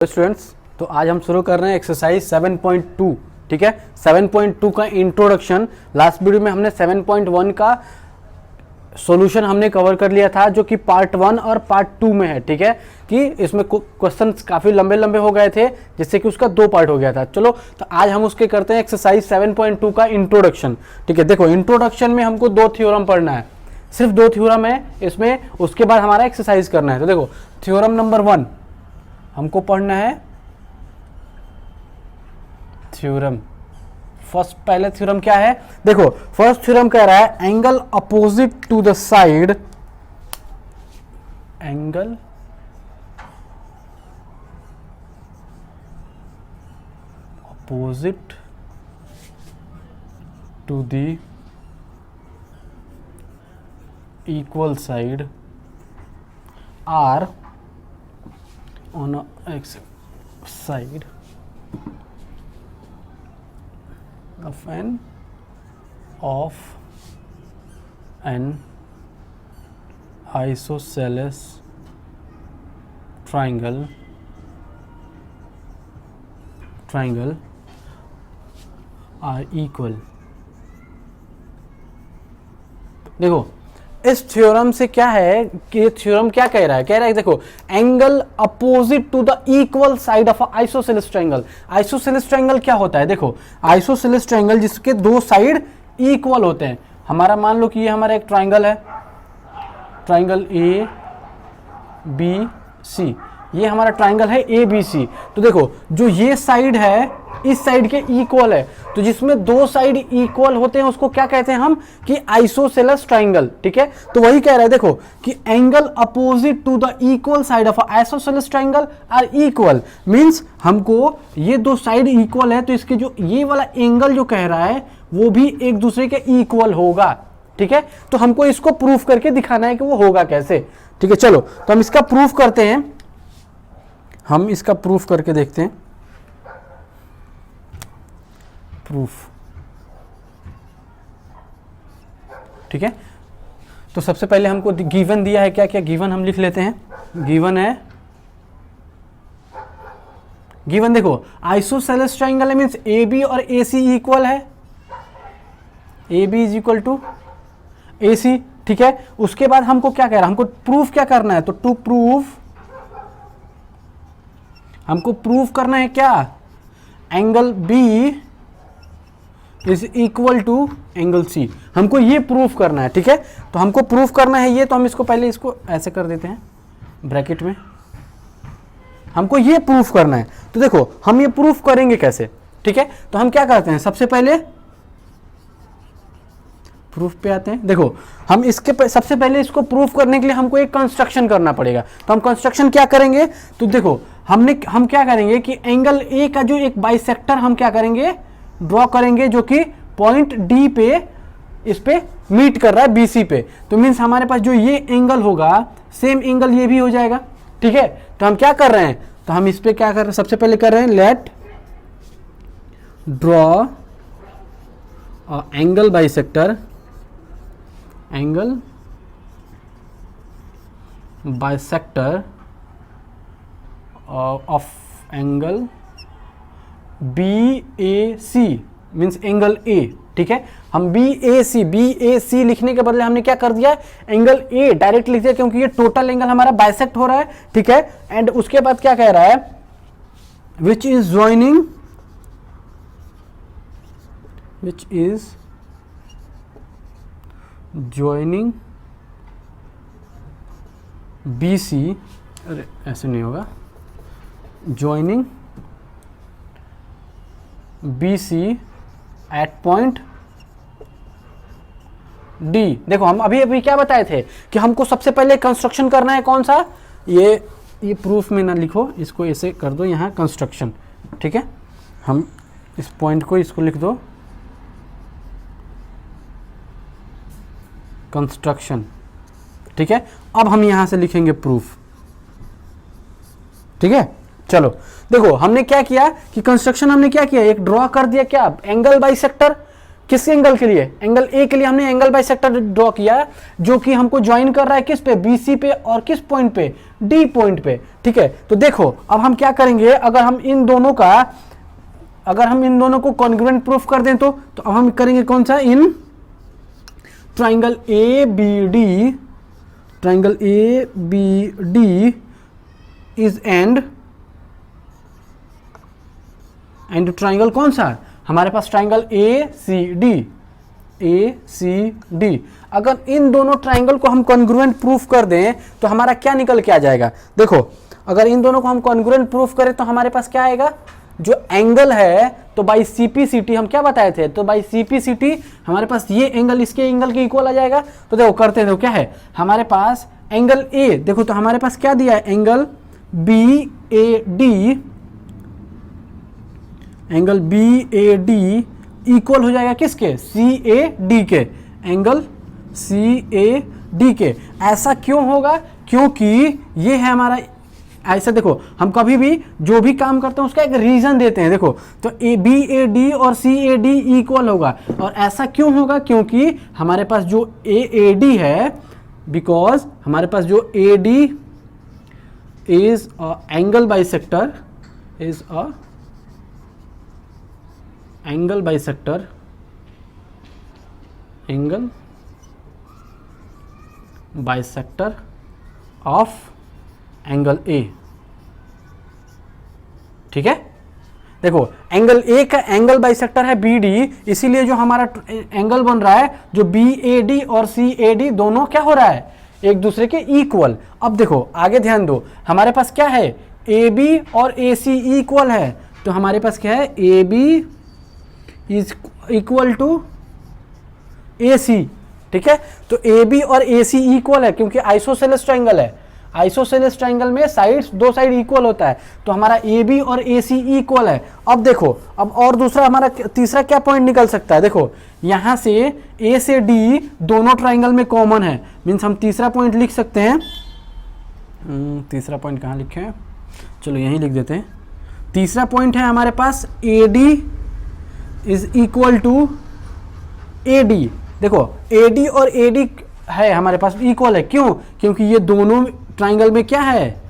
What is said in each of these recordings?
Students, तो आज हम शुरू कर रहे हैं एक्सरसाइज 7.2। ठीक है, 7.2 का इंट्रोडक्शन। लास्ट वीडियो में हमने 7.1 का सॉल्यूशन हमने कवर कर लिया था, जो कि पार्ट 1 और पार्ट 2 में है। ठीक है, कि इसमें क्वेश्चंस काफ़ी लंबे लंबे हो गए थे, जिससे कि उसका 2 पार्ट हो गया था। चलो, तो आज हम उसके करते हैं एक्सरसाइज 7.2 का इंट्रोडक्शन। ठीक है, देखो इंट्रोडक्शन में हमको 2 थ्योरम पढ़ना है, सिर्फ 2 थ्योरम है इसमें। उसके बाद हमारा एक्सरसाइज करना है। तो देखो, थ्योरम नंबर 1 हमको पढ़ना है। थ्योरम फर्स्ट, पहले थ्योरम क्या है? देखो, फर्स्ट थ्योरम कह रहा है angle opposite to the side, angle opposite to the equal side are on x side of an isosceles triangle are equal। देखो, इस थ्योरम से क्या है कि थ्योरम क्या कह रहा है? कह रहा है देखो, angle opposite to the equal side of isosceles triangle. Isosceles triangle क्या होता है? देखो, आइसोसेलेस ट्रायंगल जिसके 2 साइड इक्वल होते हैं। हमारा मान लो कि ये हमारा एक ट्रायंगल है, ट्रायंगल ए बी सी, ये हमारा ट्रायंगल है ए बी सी। तो देखो, जो ये साइड है इस साइड के इक्वल है, तो जिसमें 2 साइड इक्वल होते हैं उसको क्या कहते हैं हम? कि आइसोसेलेस ट्रायंगल। ठीक है, तो वही कह रहा है देखो कि angle opposite to the equal side of isosceles triangle are equal. Means हमको ये 2 साइड इक्वल है, तो इसके जो ये वाला एंगल जो कह रहा है वो भी एक दूसरे के इक्वल होगा। ठीक है, तो हमको इसको प्रूफ करके दिखाना है कि वो होगा कैसे। ठीक है, चलो तो हम इसका प्रूफ करते हैं। हम इसका प्रूफ करके देखते हैं। प्रूफ, ठीक है, तो सबसे पहले हमको गिवन दिया है। क्या क्या गिवन हम लिख लेते हैं। गिवन है, गिवन देखो, आइसोसेलेस ट्रायंगल है मींस ए बी और ए सी इक्वल है, A B is equal to A C. ठीक है, उसके बाद हमको क्या कह रहा है? हमको प्रूफ क्या करना है? तो टू प्रूफ, हमको प्रूफ करना है क्या? Angle B is equal to angle C. हमको ये प्रूफ करना है। ठीक है, तो हमको प्रूफ करना है ये, तो हम इसको पहले इसको ऐसे कर देते हैं ब्रैकेट में। हमको ये प्रूफ करना है, तो देखो हम ये प्रूफ करेंगे कैसे? ठीक है, तो हम क्या करते हैं, सबसे पहले प्रूफ पे आते हैं। देखो, हम इसके सबसे पहले इसको प्रूफ करने के लिए हमको एक कंस्ट्रक्शन करना पड़ेगा। तो हम कंस्ट्रक्शन क्या करेंगे? तो देखो, हम क्या करेंगे कि एंगल ए का जो एक बाइसेक्टर हम क्या करेंगे? ड्रॉ करेंगे, जो कि पॉइंट डी पे इस पे मीट कर रहा है बीसी पे। तो मीन्स हमारे पास जो ये एंगल होगा, सेम एंगल ये भी हो जाएगा। ठीक है, तो हम क्या कर रहे हैं? तो हम इस पे क्या कर रहे हैं? सबसे पहले कर रहे हैं let draw angle bisector, angle bisector of angle B A C means angle A. ठीक है, हम बी ए सी लिखने के बदले हमने क्या कर दिया? एंगल ए डायरेक्ट लिख दिया, क्योंकि ये टोटल एंगल हमारा बाइसेक्ट हो रहा है। ठीक है, एंड उसके बाद क्या कह रहा है? Which is joining B C, अरे ऐसे नहीं होगा, joining B C at point D. देखो, हम अभी क्या बताए थे कि हमको सबसे पहले कंस्ट्रक्शन करना है। कौन सा? ये प्रूफ में ना लिखो, इसको ऐसे कर दो यहां कंस्ट्रक्शन। ठीक है, हम इस पॉइंट को इसको लिख दो कंस्ट्रक्शन। ठीक है, अब हम यहां से लिखेंगे प्रूफ। ठीक है, चलो देखो हमने क्या किया कि कंस्ट्रक्शन हमने क्या किया? एक ड्रॉ कर दिया क्या? Angle bisector. किस एंगल के लिए, एंगल ए के लिए हमने एंगल बाइसेक्टर ड्रॉ किया जो कि हमको ज्वाइन कर रहा है किस पे, बीसी पे, और किस पॉइंट पे, डी पॉइंट पे। ठीक है, तो देखो अब हम क्या करेंगे, अगर हम इन दोनों को कॉन्ग्रुएंट प्रूफ कर दें तो अब हम करेंगे कौन सा, in triangle A B D, triangle A B D is and triangle कौन सा, हमारे पास ट्राइंगल ए सी डी। अगर इन दोनों ट्राइंगल को हम कॉन्ग्रुएंट प्रूफ कर दें तो हमारा क्या निकल के आ जाएगा, देखो अगर इन दोनों को हम कॉन्ग्रुएंट प्रूफ करें तो हमारे पास क्या आएगा, जो एंगल है तो बाई सीपीसीटी हम क्या बताए थे, तो बाई सीपीसीटी हमारे पास ये एंगल इसके एंगल के इक्वल आ जाएगा। तो देखो करते हैं, क्या है हमारे पास एंगल ए, देखो तो हमारे पास क्या दिया है, angle B A D, angle B A D equal हो जाएगा किसके, सी ए डी के, एंगल सी ए डी के। ऐसा क्यों होगा, क्योंकि ये है हमारा, ऐसा देखो हम कभी भी जो भी काम करते हैं उसका एक रीजन देते हैं। देखो तो ए बी ए डी और सी ए डी इक्वल होगा, और ऐसा क्यों होगा, क्योंकि हमारे पास जो ए डी है, बिकॉज हमारे पास जो ए D is angle bisector, is a angle bisector, angle bisector of angle A. ठीक है, देखो एंगल ए का एंगल बाइसेक्टर है बी डी, इसीलिए जो हमारा एंगल बन रहा है, जो बी ए डी और सी ए डी दोनों क्या हो रहा है, एक दूसरे के इक्वल। अब देखो आगे ध्यान दो, हमारे पास क्या है, ए बी और ए सी इक्वल है, तो हमारे पास क्या है, A B is equal to A C. ठीक है, तो ए बी और ए सी इक्वल है क्योंकि आइसोसेलेस ट्रायंगल है, आइसोसेलेस ट्रायंगल में साइड्स, दो साइड इक्वल होता है, तो हमारा ए बी और ए सी इक्वल है। अब देखो, अब और दूसरा हमारा तीसरा क्या पॉइंट निकल सकता है, देखो यहां से ए से डी दोनों ट्रायंगल में कॉमन है, मीन्स हम तीसरा पॉइंट लिख सकते हैं। तीसरा पॉइंट कहाँ लिखे हैं, चलो यहीं लिख देते हैं। तीसरा पॉइंट है हमारे पास A D is equal to A D. देखो ए डी और ए डी है हमारे पास इक्वल है, क्यों, क्योंकि ये दोनों ट्राइंगल में क्या है,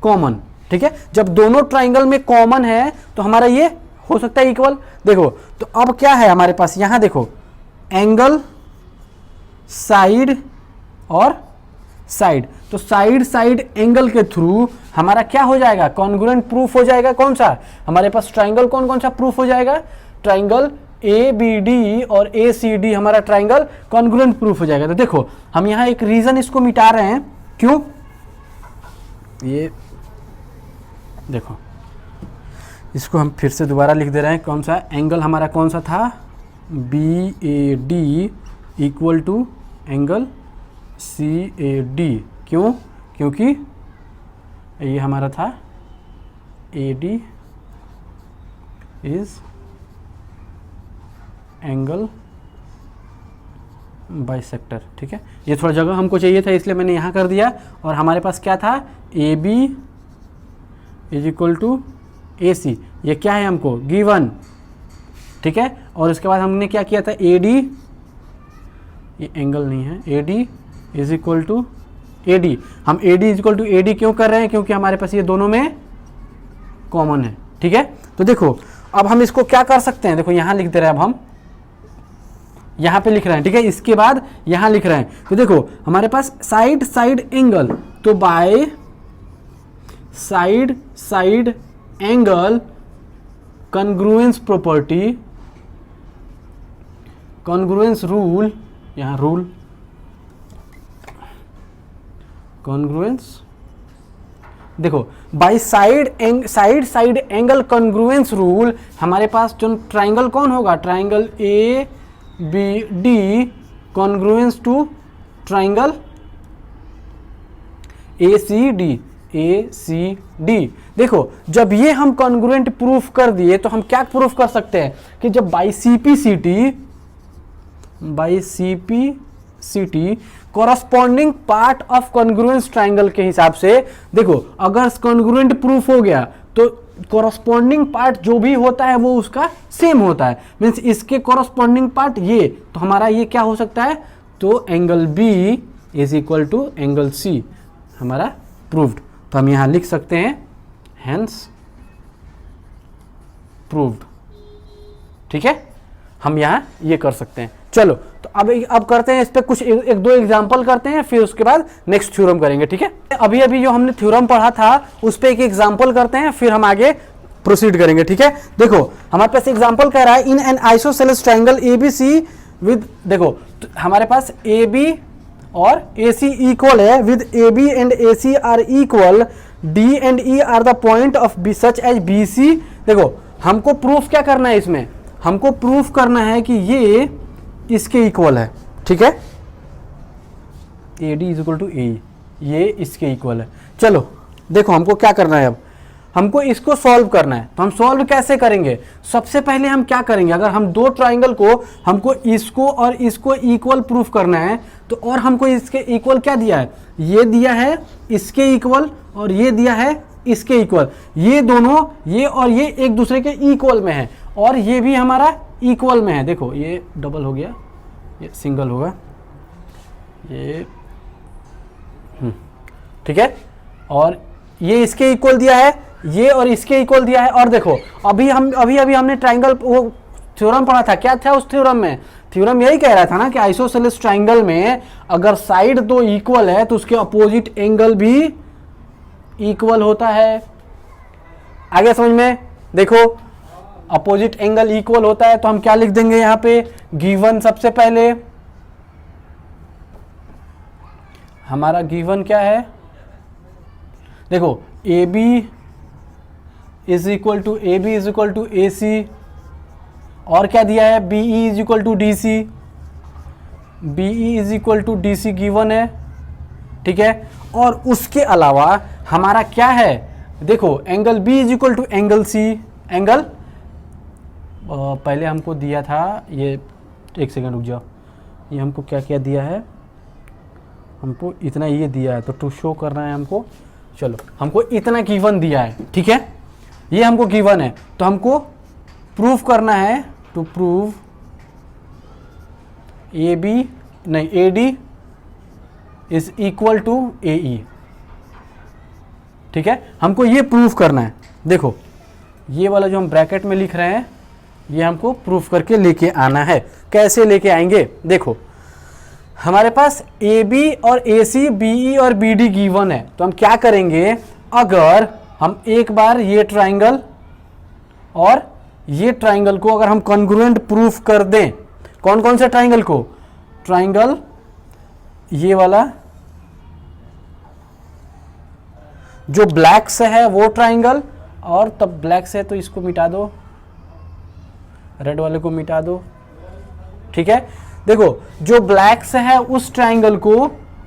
कॉमन। ठीक है, जब दोनों ट्राइंगल में कॉमन है तो हमारा ये हो सकता है इक्वल। देखो तो अब क्या है हमारे पास, यहां देखो एंगल, साइड और साइड, तो साइड साइड एंगल के थ्रू हमारा क्या हो जाएगा, कॉन्ग्रुएंट प्रूफ हो जाएगा। कौन सा, हमारे पास ट्राइंगल कौन कौन सा प्रूफ हो जाएगा, ट्राइंगल ए बी डी और ए सी डी हमारा ट्राइंगल कॉन्ग्रुएंट प्रूफ हो जाएगा। तो देखो हम यहाँ एक रीजन इसको मिटा रहे हैं, क्यों, ये देखो इसको हम फिर से दोबारा लिख दे रहे हैं, कौन सा एंगल हमारा कौन सा था, B A D equal to angle C A D. क्यों, क्योंकि ये हमारा था A D is angle bisector. ठीक है, ये थोड़ा जगह हमको चाहिए था इसलिए मैंने यहाँ कर दिया, और हमारे पास क्या था, A B is equal to A C, ये क्या है हमको गिवन। ठीक है, और उसके बाद हमने क्या किया था, ए डी, ये एंगल नहीं है, A D is equal to A D. हम A D is equal to A D क्यों कर रहे हैं, क्योंकि हमारे पास ये दोनों में कॉमन है। ठीक है, तो देखो अब हम इसको क्या कर सकते हैं, देखो यहाँ लिख दे रहे हैं, अब हम यहाँ पे लिख रहे हैं। ठीक है, इसके बाद यहाँ लिख रहे हैं, तो देखो हमारे पास साइड साइड एंगल, तो by side side angle congruence property, congruence rule, यहाँ रूल कॉन्ग्रुएंस, देखो by side side angle congruence rule, हमारे पास जो ट्राइंगल कौन होगा, triangle A B D congruence to triangle A C D. देखो जब ये हम कॉन्ग्रुएंट प्रूफ कर दिए तो हम क्या प्रूफ कर सकते हैं कि जब by CP corresponding part of congruence triangle के हिसाब से, देखो अगर कॉन्ग्रुएंट प्रूफ हो गया तो कॉरस्पॉन्डिंग पार्ट जो भी होता है वो उसका सेम होता है, मीन्स इसके कॉरस्पॉन्डिंग पार्ट ये, तो हमारा ये क्या हो सकता है, तो angle B is equal to angle C हमारा प्रूव्ड। तो हम यहां लिख सकते हैं हेंस प्रूव्ड। ठीक है, हम यहां ये कर सकते हैं। चलो तो अब करते हैं इस पे कुछ एक दो एग्जांपल करते हैं, फिर उसके बाद नेक्स्ट थ्योरम करेंगे। ठीक है, अभी अभी जो हमने थ्योरम पढ़ा था उस पे एक एग्जांपल करते हैं, फिर हम आगे प्रोसीड करेंगे। ठीक है, देखो हमारे पास एग्जांपल कह रहा है in an isosceles triangle ABC with, देखो तो हमारे पास ए बी और ए सी इक्वल है, with A B and A C are equal, D and E are the point of B such as B C. देखो हमको proof क्या करना है, इसमें हमको प्रूफ करना है कि ये इसके इक्वल है। ठीक है, A D is equal to A, ये इसके इक्वल है। चलो देखो हमको क्या करना है, अब हमको इसको सॉल्व करना है। तो हम सॉल्व कैसे करेंगे, सबसे पहले हम क्या करेंगे, अगर हम दो ट्राइंगल को, हमको इसको और इसको इक्वल प्रूफ करना है, तो और हमको इसके इक्वल क्या दिया है, ये दिया है इसके इक्वल और ये दिया है इसके इक्वल, ये दोनों, ये और ये एक दूसरे के इक्वल में है, और ये भी हमारा इक्वल में है। देखो ये डबल हो गया, ये सिंगल होगा, ये ठीक है, और ये इसके इक्वल दिया है, ये और इसके इक्वल दिया है। और देखो अभी हमने ट्राइंगल वो थ्योरम पढ़ा था, क्या था उस थ्योरम में, थ्योरम यही कह रहा था ना कि आइसोसेलेस ट्राइंगल में अगर साइड दो इक्वल है तो उसके अपोजिट एंगल भी इक्वल होता है। आगे समझ में, देखो अपोजिट एंगल इक्वल होता है तो हम क्या लिख देंगे यहां पे, गिवन, सबसे पहले हमारा गिवन क्या है, देखो A B is equal to A C, और क्या दिया है, B E is equal to D C, B E is equal to D C given है। ठीक है, और उसके अलावा हमारा क्या है, देखो angle B is equal to angle C, angle पहले हमको दिया था, ये एक सेकंड रुक जाओ, ये हमको क्या क्या दिया है, हमको इतना ये दिया है, तो टू शो करना है हमको, चलो हमको इतना गिवन दिया है। ठीक है, ये हमको गिवन है, तो हमको प्रूफ करना है, टू प्रूव ए बी नहीं A D is equal to A E. ठीक है, हमको ये प्रूफ करना है। देखो ये वाला जो हम ब्रैकेट में लिख रहे हैं ये हमको प्रूफ करके लेके आना है। कैसे लेके आएंगे, देखो हमारे पास ए बी और ए सी, बी ई और बी डी गिवन है, तो हम क्या करेंगे, अगर हम एक बार ये ट्राइंगल और ये ट्राइंगल को अगर हम कॉन्ग्रुएंट प्रूफ कर दें, कौन कौन से ट्राइंगल को, ट्राइंगल ये वाला जो ब्लैक से है वो ट्राइंगल, और तब ब्लैक से है तो इसको मिटा दो, रेड वाले को मिटा दो। ठीक है, देखो जो ब्लैक से है उस ट्राइंगल को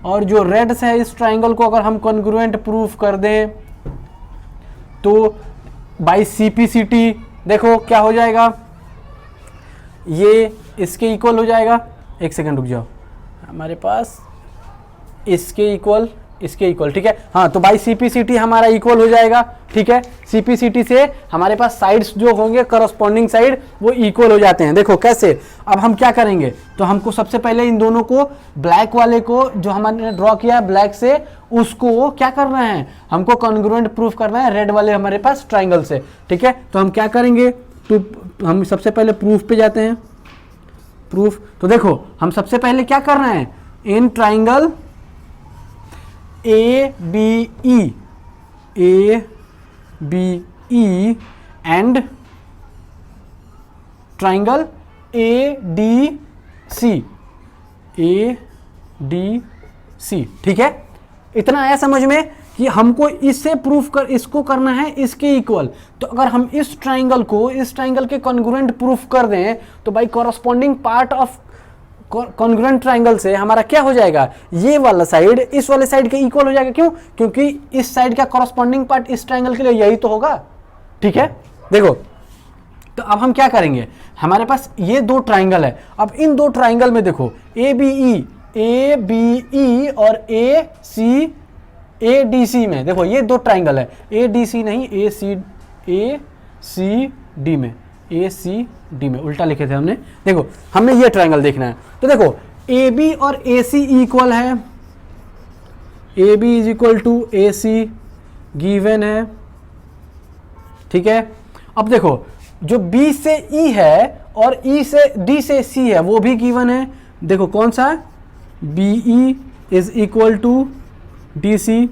और जो रेड से है इस ट्राइंगल को अगर हम कॉन्ग्रुएंट प्रूफ कर दें तो बाय सीपीसीटी देखो क्या हो जाएगा, ये इसके इक्वल हो जाएगा। एक सेकंड रुक जाओ, हमारे पास इसके इक्वल, इसके इक्वल, ठीक है, हाँ, तो बाई सीपीसीटी हमारा इक्वल हो जाएगा। ठीक है, सीपीसीटी से हमारे पास साइड्स जो होंगे करस्पॉन्डिंग साइड वो इक्वल हो जाते हैं। देखो कैसे, अब हम क्या करेंगे, तो हमको सबसे पहले इन दोनों को, ब्लैक वाले को जो हमने ड्रॉ किया है ब्लैक से, उसको क्या करना है, हमको कॉन्ग्रुएंट प्रूफ करना है रेड वाले हमारे पास ट्राइंगल से। ठीक है, तो हम क्या करेंगे, तो हम सबसे पहले प्रूफ पे जाते हैं, प्रूफ। तो देखो हम सबसे पहले क्या कर रहे हैं, in triangle A B E and triangle A D C, ठीक है, इतना आया समझ में कि हमको इससे प्रूफ कर, इसको करना है इसके इक्वल। तो अगर हम इस ट्राइंगल को इस ट्राइंगल के कॉन्ग्रुएंट प्रूफ कर दें तो by corresponding part of congruent triangle से हमारा क्या हो जाएगा, ये वाला साइड इस वाले साइड के इक्वल हो जाएगा। क्यों, क्योंकि इस साइड का कॉरस्पॉन्डिंग पार्ट इस ट्राइंगल के लिए यही तो होगा। ठीक है, देखो तो अब हम क्या करेंगे, हमारे पास ये दो ट्राइंगल है, अब इन दो ट्राइंगल में देखो ए बी ई और ए डी सी में, देखो ये दो ट्राइंगल है, ए डी सी नहीं, ए सी डी में, ए सी डी में उल्टा लिखे थे हमने। देखो हमने ये ट्रायंगल देखना है, तो देखो ए बी और ए सी इक्वल है, A B is equal to A C given है, ठीक है। अब देखो जो B से E है और E से D से C है वो भी गिवन है। देखो कौन सा है, BE is equal to DC,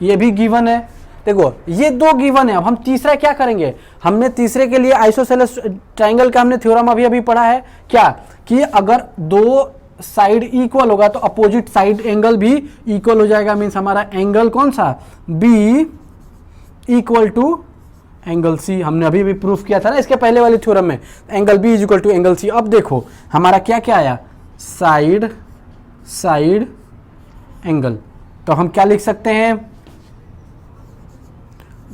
ये भी गिवन है। देखो ये दो गिवन है। अब हम तीसरा क्या करेंगे, हमने तीसरे के लिए आइसोसेलेस ट्रायंगल का हमने थ्योरम अभी पढ़ा है क्या, कि अगर दो साइड इक्वल होगा तो अपोजिट साइड एंगल भी इक्वल हो जाएगा। मीन्स हमारा एंगल कौन सा, B equal to angle C, हमने अभी भी प्रूफ किया था ना इसके पहले वाले थ्योरम में, angle B is equal to angle C. अब देखो हमारा क्या क्या आया, साइड साइड एंगल, तो हम क्या लिख सकते हैं,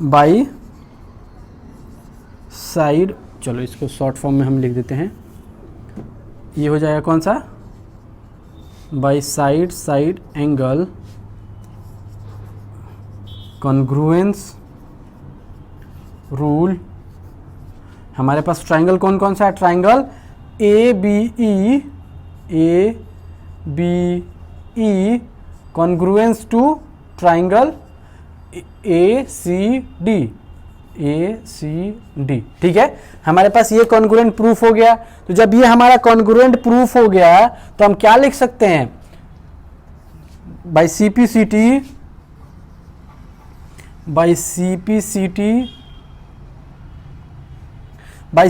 बाई साइड, चलो इसको शॉर्ट फॉर्म में हम लिख देते हैं, ये हो जाएगा कौन सा, by side side angle congruence rule. हमारे पास ट्राइंगल कौन कौन सा है, triangle A B E congruence to triangle A C D, ठीक है। हमारे पास ये कॉन्ग्रुएंट प्रूफ हो गया। तो जब ये हमारा कॉन्ग्रुएंट प्रूफ हो गया तो हम क्या लिख सकते हैं, बाई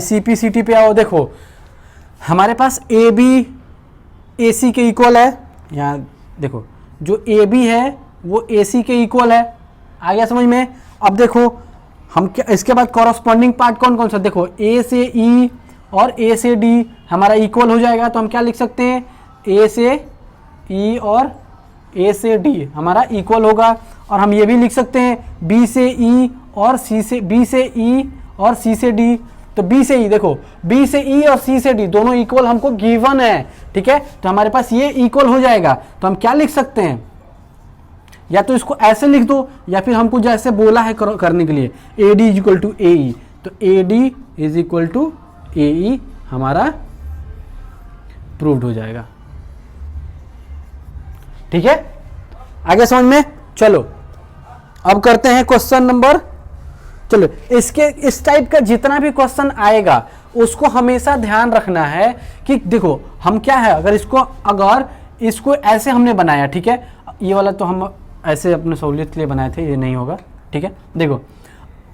सीपीसीटी पे आओ। देखो हमारे पास ए बी ए सी के इक्वल है, यहाँ देखो जो ए बी है वो ए सी के इक्वल है, आ गया समझ में। अब देखो हम क्या, इसके बाद कॉरस्पॉन्डिंग पार्ट कौन कौन सा, देखो ए से ई और ए से डी हमारा इक्वल हो जाएगा, तो हम क्या लिख सकते हैं, ए से ई और ए से डी हमारा इक्वल होगा। और हम ये भी लिख सकते हैं बी से ई और सी से, बी से ई और सी से डी, तो बी से ई, देखो बी से ई और सी से डी दोनों इक्वल हमको गिवन है, ठीक है। तो हमारे पास ये इक्वल हो जाएगा, तो हम क्या लिख सकते हैं, या तो इसको ऐसे लिख दो या फिर हमको जैसे बोला है करने के लिए, A D is equal to A E, तो A D is equal to A E हमारा प्रूव्ड हो जाएगा, ठीक है। आगे समझ में, चलो अब करते हैं क्वेश्चन नंबर, चलो इसके इस टाइप का जितना भी क्वेश्चन आएगा उसको हमेशा ध्यान रखना है कि देखो हम क्या है, अगर इसको ऐसे हमने बनाया, ठीक है, ये वाला तो हम ऐसे अपने सहूलियत के लिए बनाए थे, ये नहीं होगा, ठीक है। देखो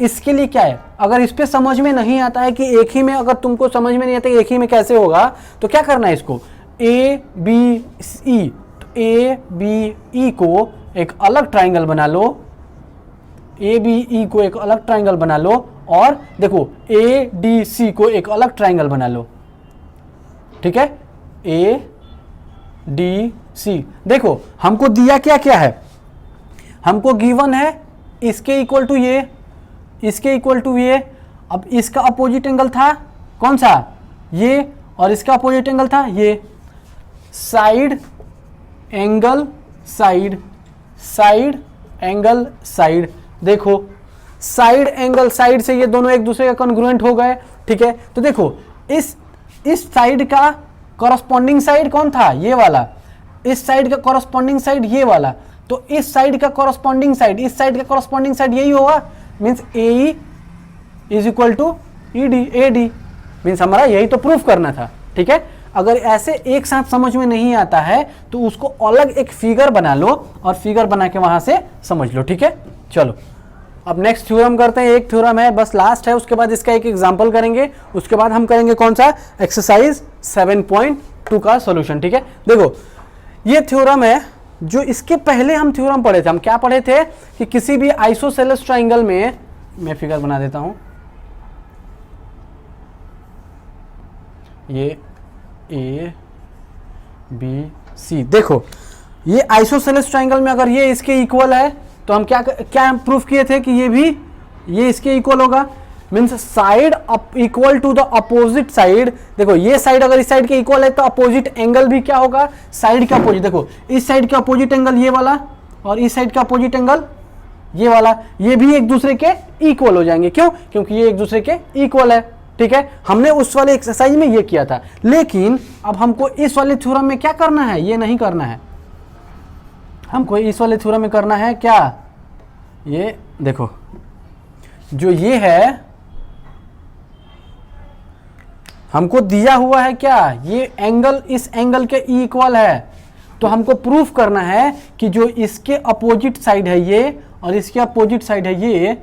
इसके लिए क्या है, अगर इस पे समझ में नहीं आता है कि एक ही में, अगर तुमको समझ में नहीं आता एक ही में कैसे होगा, तो क्या करना है, इसको ए बी ई, तो ए बी ई को एक अलग ट्राइंगल बना लो, ए बी ई को एक अलग ट्राइंगल बना लो, और देखो ए डी सी को एक अलग ट्राइंगल बना लो, ठीक है, ए डी सी। देखो हमको दिया क्या क्या है, हमको गिवन है इसके इक्वल टू ये, इसके इक्वल टू ये। अब इसका अपोजिट एंगल था कौन सा, ये, और इसका अपोजिट एंगल था ये। Side angle side, side angle side, देखो साइड एंगल साइड से ये दोनों एक दूसरे का कॉन्ग्रुएंट हो गए, ठीक है। तो देखो इस साइड का कॉरस्पॉन्डिंग साइड कौन था, ये वाला, इस साइड का कॉरस्पॉन्डिंग साइड ये वाला, तो इस साइड का कॉरस्पॉन्डिंग साइड, इस साइड का कॉरस्पॉन्डिंग साइड यही होगा, means A is equal to E D, A D, means हमारा यही तो प्रूफ करना था, ठीक है। अगर ऐसे एक साथ समझ में नहीं आता है तो उसको अलग एक फिगर बना लो और फिगर बना के वहां से समझ लो, ठीक है। चलो अब नेक्स्ट थ्योरम करते हैं, एक थ्योरम है बस लास्ट है, उसके बाद इसका एक एग्जांपल करेंगे, उसके बाद हम करेंगे कौन सा, एक्सरसाइज 7.2 का सॉल्यूशन, ठीक है। देखो ये थ्योरम है जो इसके पहले हम थ्योरम पढ़े थे। हम क्या पढ़े थे कि किसी भी आइसोसेलेस ट्राइंगल में, मैं फिगर बना देता हूं, ये ए बी सी, देखो ये आइसोसेलेस ट्राइंगल में अगर ये इसके इक्वल है तो हम क्या प्रूफ किए थे कि ये भी ये इसके इक्वल होगा, means side equal to the opposite side. देखो ये साइड अगर इस साइड के इक्वल है तो अपोजिट एंगल भी क्या होगा, साइड का अपोजिट, देखो इस साइड का अपोजिट एंगल ये वाला और इस साइड का अपोजिट एंगल ये वाला, ये भी एक दूसरे के इक्वल हो जाएंगे। क्यों? क्योंकि ये एक दूसरे के इक्वल है। ठीक है, हमने उस वाले एक्सरसाइज में ये किया था, लेकिन अब हमको इस वाले थ्योरम में क्या करना है, ये नहीं करना है। हमको इस वाले थ्योरम में करना है क्या, ये देखो, जो ये है हमको दिया हुआ है क्या, ये एंगल इस एंगल के इक्वल है। तो हमको प्रूफ करना है कि जो इसके अपोजिट साइड है ये और इसके अपोजिट साइड है ये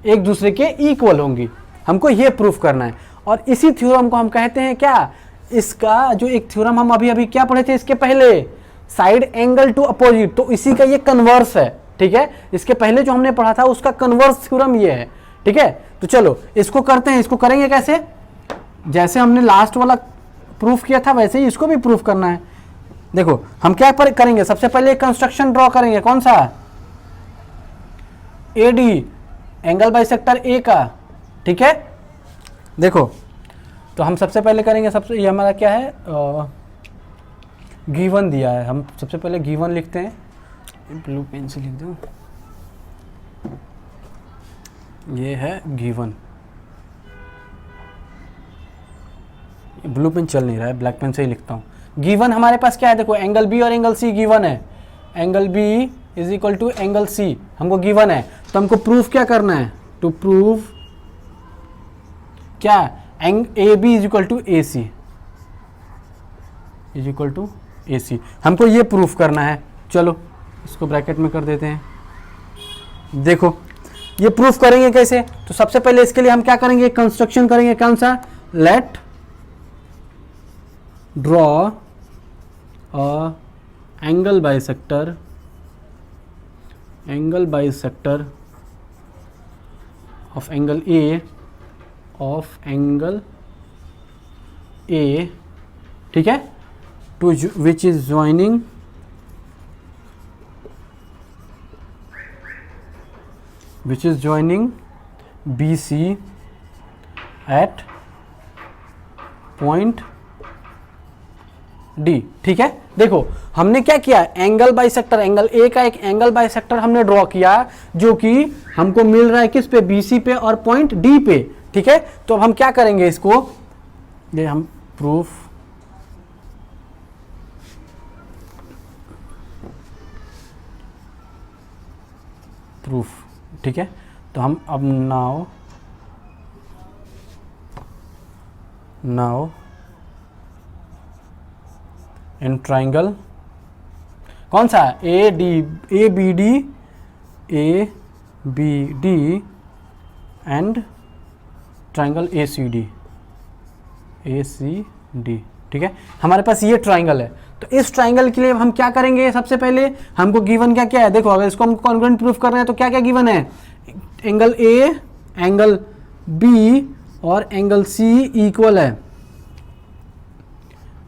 एक दूसरे के इक्वल होंगी। हमको ये प्रूफ करना है। और इसी थ्योरम को हम कहते हैं क्या, इसका जो एक थ्योरम हम अभी अभी क्या पढ़े थे इसके पहले, साइड एंगल टू अपोजिट, तो इसी का ये कन्वर्स है। ठीक है, इसके पहले जो हमने पढ़ा था उसका कन्वर्स थ्योरम ये है। ठीक है, तो चलो इसको करते हैं। इसको करेंगे कैसे, जैसे हमने लास्ट वाला प्रूफ किया था वैसे ही इसको भी प्रूफ करना है। देखो हम क्या करेंगे, सबसे पहले कंस्ट्रक्शन ड्रॉ करेंगे। कौन सा, एडी, एंगल बाइसेक्टर ए का। ठीक है, देखो तो हम सबसे पहले करेंगे, सबसे ये हमारा क्या है, गिवन दिया है। हम सबसे पहले गिवन लिखते हैं, ब्लू पेन से लिख दो, ये है गिवन। ब्लू पेन चल नहीं रहा है, ब्लैक पेन से ही लिखता हूँ। गिवन हमारे पास क्या है, देखो एंगल बी और एंगल सी गिवन है। Angle B is equal to angle C हमको गिवन है। तो हमको प्रूफ क्या करना है, टू प्रूव क्या, A B is equal to A C, is equal to A C, हमको ये प्रूफ करना है। चलो इसको ब्रैकेट में कर देते हैं। देखो ये प्रूफ करेंगे कैसे, तो सबसे पहले इसके लिए हम क्या करेंगे, कंस्ट्रक्शन करेंगे। कौन सा, let draw a angle bisector, angle bisector of angle A, of angle A, ठीक है, to which is joining BC at point D। ठीक है, देखो हमने क्या किया, एंगल बाइसेक्टर, एंगल ए का एक एंगल बाइसेक्टर हमने ड्रॉ किया जो कि हमको मिल रहा है किस पे, BC पे और पॉइंट D पे। ठीक है, तो अब हम क्या करेंगे इसको, ये हम प्रूफ ठीक है, तो हम अब नाउ इन ट्राइंगल कौन सा, A B D and triangle A C D. ठीक है, हमारे पास ये ट्राइंगल है। तो इस ट्राइंगल के लिए हम क्या करेंगे, सबसे पहले हमको गिवन क्या क्या है, देखो अगर इसको हम कॉन्ग्रुएंट प्रूफ कर रहे हैं तो क्या क्या गिवन है, एंगल ए, एंगल बी और एंगल सी इक्वल है।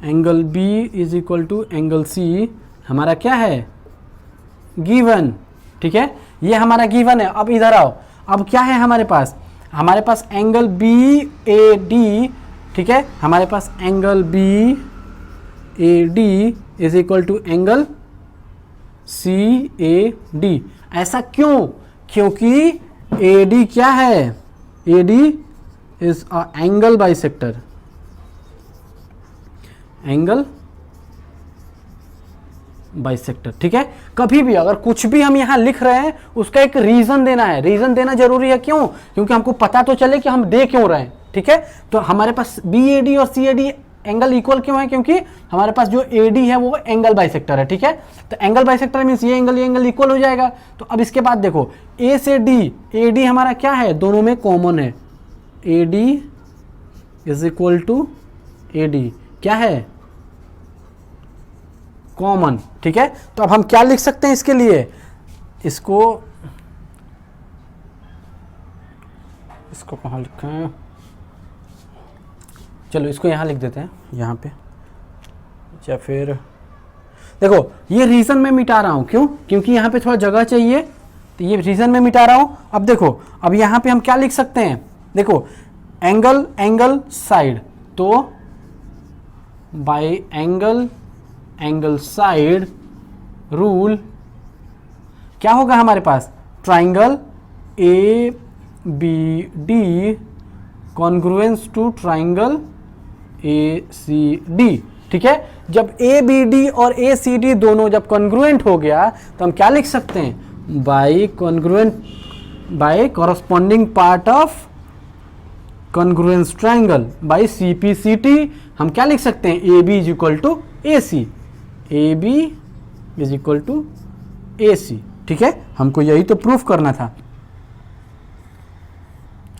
Angle B is equal to angle C हमारा क्या है, गिवन। ठीक है, ये हमारा गिवन है। अब इधर आओ, अब क्या है हमारे पास एंगल बी ए डी। ठीक है, हमारे पास angle B A D is equal to angle C A D. ऐसा क्यों, क्योंकि ए डी क्या है, A D is a angle bisector, angle bisector. ठीक है, कभी भी अगर कुछ भी हम यहां लिख रहे हैं उसका एक रीजन देना है, रीजन देना जरूरी है। क्यों, क्योंकि हमको पता तो चले कि हम दे क्यों रहे हैं। ठीक है, तो हमारे पास बी ए डी और सी ए डी एंगल इक्वल क्यों है, क्योंकि हमारे पास जो ए डी है वो एंगल बाइसेक्टर है। ठीक है, तो एंगल बाइसेक्टर मींस ये एंगल इक्वल हो जाएगा। तो अब इसके बाद देखो ए से डी, ए डी हमारा क्या है, दोनों में कॉमन है, A D is equal to A D क्या है, कॉमन। ठीक है, तो अब हम क्या लिख सकते हैं इसके लिए, इसको कहाँ लिखें, चलो इसको यहाँ लिख देते हैं, यहाँ पे, या फिर देखो ये रीजन में मिटा रहा हूँ। क्यों, क्योंकि यहाँ पे थोड़ा जगह चाहिए, तो ये रीजन में मिटा रहा हूँ। अब देखो, अब यहाँ पे हम क्या लिख सकते हैं, देखो एंगल साइड, तो बाय एंगल साइड रूल क्या होगा हमारे पास, triangle A B D congruence to triangle A C D. ठीक है, जब ए बी डी और ए सी डी दोनों जब कॉन्ग्रुएंट हो गया तो हम क्या लिख सकते हैं, by congruent by corresponding part of congruence triangle by C P C T हम क्या लिख सकते हैं, A B is equal to A C, A B is equal to A C. ठीक है, हमको यही तो प्रूफ करना था,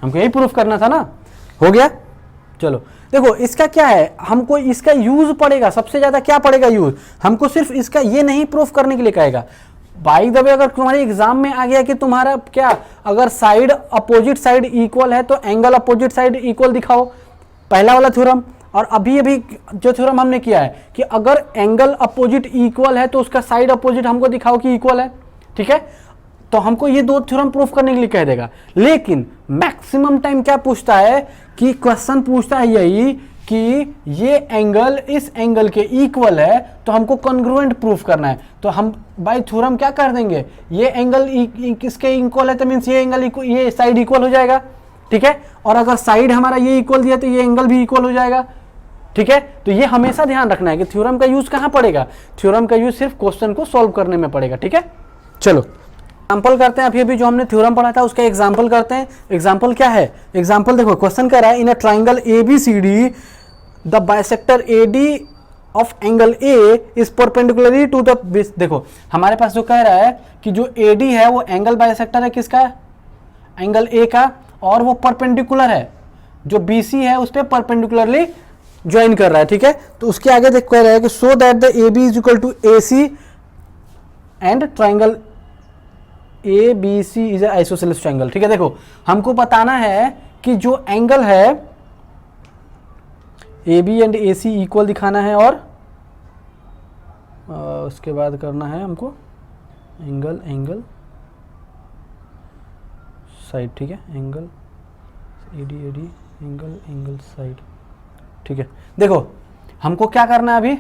हमको यही प्रूफ करना था ना, हो गया। चलो देखो इसका क्या है, हमको इसका यूज पड़ेगा, सबसे ज्यादा क्या पड़ेगा यूज, हमको सिर्फ इसका ये नहीं प्रूफ करने के लिए कहेगा। बाय द वे अगर तुम्हारे एग्जाम में आ गया कि तुम्हारा क्या, अगर साइड अपोजिट साइड इक्वल है तो एंगल अपोजिट साइड इक्वल दिखाओ, पहला वाला थ्योरम। और अभी अभी जो थ्योरम हमने किया है कि अगर एंगल अपोजिट इक्वल है तो उसका साइड अपोजिट हमको दिखाओ कि इक्वल है। ठीक है, तो हमको ये दो थ्योरम प्रूफ करने के लिए कह देगा। लेकिन मैक्सिमम टाइम क्या पूछता है कि क्वेश्चन पूछता है यही कि ये एंगल इस एंगल के इक्वल है तो हमको कॉन्ग्रुएंट प्रूफ करना है। तो हम बाय थ्योरम क्या कर देंगे, ये एंगल किसके इक्वल है तो मीन्स ये एंगल ये साइड इक्वल हो जाएगा। ठीक है, और अगर साइड हमारा ये इक्वल दिया तो ये एंगल भी इक्वल हो जाएगा। ठीक है, तो ये हमेशा ध्यान रखना है कि थ्योरम का यूज कहां पड़ेगा, थ्योरम का यूज सिर्फ क्वेश्चन को सॉल्व करने में पड़ेगा। ठीक है, चलो एग्जाम्पल करते हैं। अभी जो हमने थ्योरम पढ़ा था उसका एग्जाम्पल करते हैं। एग्जाम्पल क्या है, एग्जाम्पल देखो क्वेश्चन कह रहा है in a triangle A B C D the bisector A D of angle A is perpendicularly to the, देखो हमारे पास जो कह रहा है कि जो ए डी है वो एंगल बाइसेक्टर है किसका, एंगल ए का, और वो परपेंडिकुलर है, जो बी सी है उस पर परपेंडिकुलरली ज्वाइन कर रहा है। ठीक है, तो उसके आगे देख कह रहा है कि so that the A B is equal to A C and triangle A B C is isosceles triangle. ठीक है, देखो हमको बताना है कि जो एंगल है A B and A C equal दिखाना है, और उसके बाद करना है हमको एंगल साइड। ठीक है, angle A D angle side. ठीक है, देखो हमको क्या करना है, अभी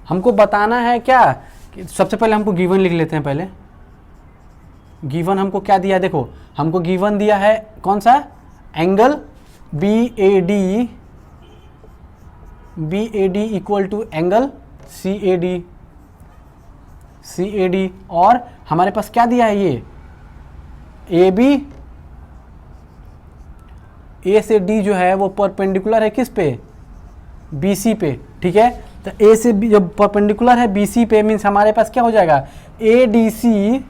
हमको बताना है क्या कि सबसे पहले हमको गिवन लिख लेते हैं। पहले गिवन हमको क्या दिया है, देखो हमको गिवन दिया है कौन सा, angle B A D equal to angle C A D, और हमारे पास क्या दिया है, ये ए बी, ए से डी जो है वो परपेंडिकुलर है किस पे, बी सी पे। ठीक है, तो ए से बी जब परपेंडिकुलर है बी सी पे मीन्स हमारे पास क्या हो जाएगा, ए डी सी,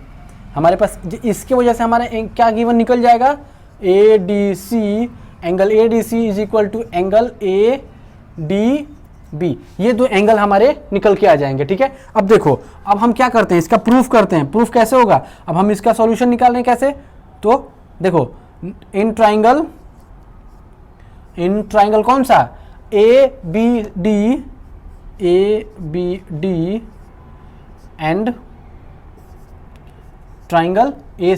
हमारे पास इसके वजह से हमारा क्या गिवन निकल जाएगा, A D C, angle A D C is equal to angle A D B, ये दो एंगल हमारे निकल के आ जाएंगे। ठीक है, अब देखो अब हम क्या करते हैं, इसका प्रूफ करते हैं। प्रूफ कैसे होगा, अब हम इसका सॉल्यूशन निकाल रहे हैं कैसे, तो देखो इन ट्राइंगल कौन सा, A B D and triangle A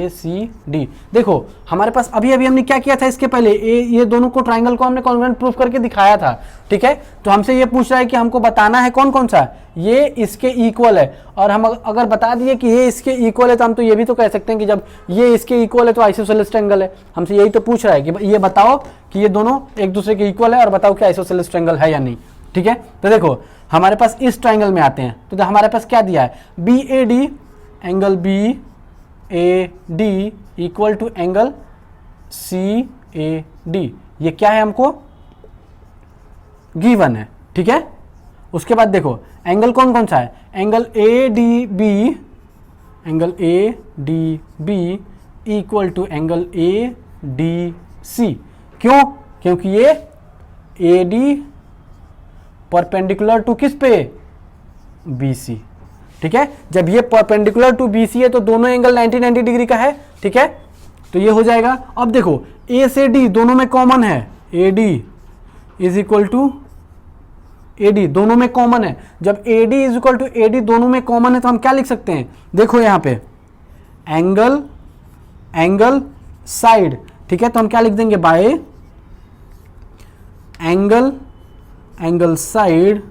C D. देखो हमारे पास अभी हमने क्या किया था, इसके पहले ये दोनों को ट्राइंगल को हमने कॉन्ग्रुएंट प्रूफ करके दिखाया था। ठीक है, तो हमसे ये पूछ रहा है कि हमको बताना है कौन कौन सा ये इसके इक्वल है, और हम अगर बता दिए कि ये इसके इक्वल है तो हम तो ये भी तो कह सकते हैं कि जब ये इसके इक्वल है तो आइसोसेलेस ट्रायंगल है। हमसे यही तो पूछ रहा है कि ये बताओ कि ये दोनों एक दूसरे के इक्वल है और बताओ कि आइसोसेलेस ट्रायंगल है या नहीं। ठीक है, तो देखो हमारे पास इस ट्रायंगल में आते हैं, तो हमारे पास क्या दिया है, B A D, angle B A D equal to angle C A D, ये क्या है हमको गिवन है। ठीक है, उसके बाद देखो एंगल कौन कौन सा है, angle A D B equal to angle A D C. क्यों, क्योंकि ये ए डी परपेंडिकुलर टू किस पे, बी सी। ठीक है, जब ये परपेंडिकुलर टू बी सी है तो दोनों एंगल 90 डिग्री का है। ठीक है, तो ये हो जाएगा। अब देखो ए से डी दोनों में कॉमन है, A D is equal to A D, दोनों में कॉमन है। जब A D is equal to A D दोनों में कॉमन है तो हम क्या लिख सकते हैं, देखो यहां पे एंगल साइड। ठीक है, तो हम क्या लिख देंगे, bye angle side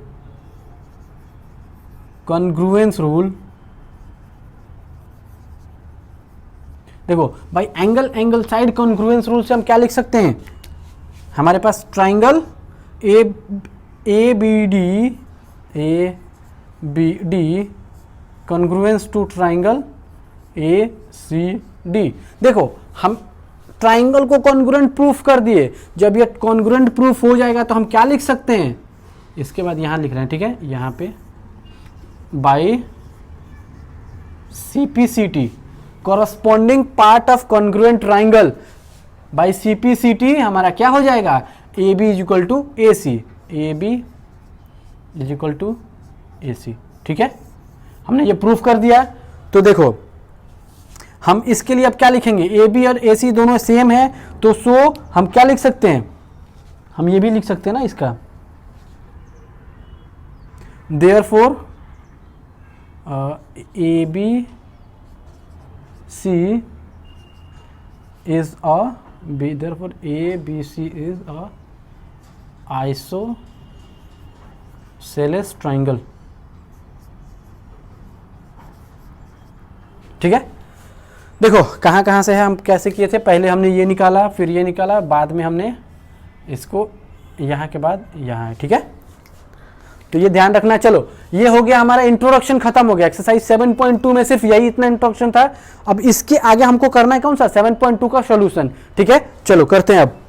congruence rule देखो भाई एंगल साइड कॉन्ग्रुएंस रूल से हम क्या लिख सकते हैं, हमारे पास triangle A B D congruence to triangle A C D. देखो हम ट्राइंगल को कॉन्ग्रुएंट प्रूफ कर दिए, जब ये कॉन्ग्रुएंट प्रूफ हो जाएगा तो हम क्या लिख सकते हैं, इसके बाद यहां लिख रहे हैं, ठीक है, यहां पे by CPCT corresponding part of congruent triangle, by CPCT हमारा क्या हो जाएगा, AB is equal to AC, AB is equal to AC। ठीक है, हमने ये प्रूफ कर दिया। तो देखो हम इसके लिए अब क्या लिखेंगे, AB और AC दोनों सेम है, तो सो हम क्या लिख सकते हैं, हम ये भी लिख सकते हैं ना इसका, therefore ABC is a therefore ABC is a isosceles triangle। ठीक है, देखो कहाँ कहाँ से है, हम कैसे किए थे, पहले हमने ये निकाला, फिर ये निकाला, बाद में हमने इसको यहाँ के बाद यहाँ है। ठीक है, तो ये ध्यान रखना। चलो ये हो गया हमारा इंट्रोडक्शन, खत्म हो गया। एक्सरसाइज 7.2 में सिर्फ यही इतना इंट्रोडक्शन था। अब इसके आगे हमको करना है कौन सा, 7.2 का सॉल्यूशन। ठीक है, चलो करते हैं अब।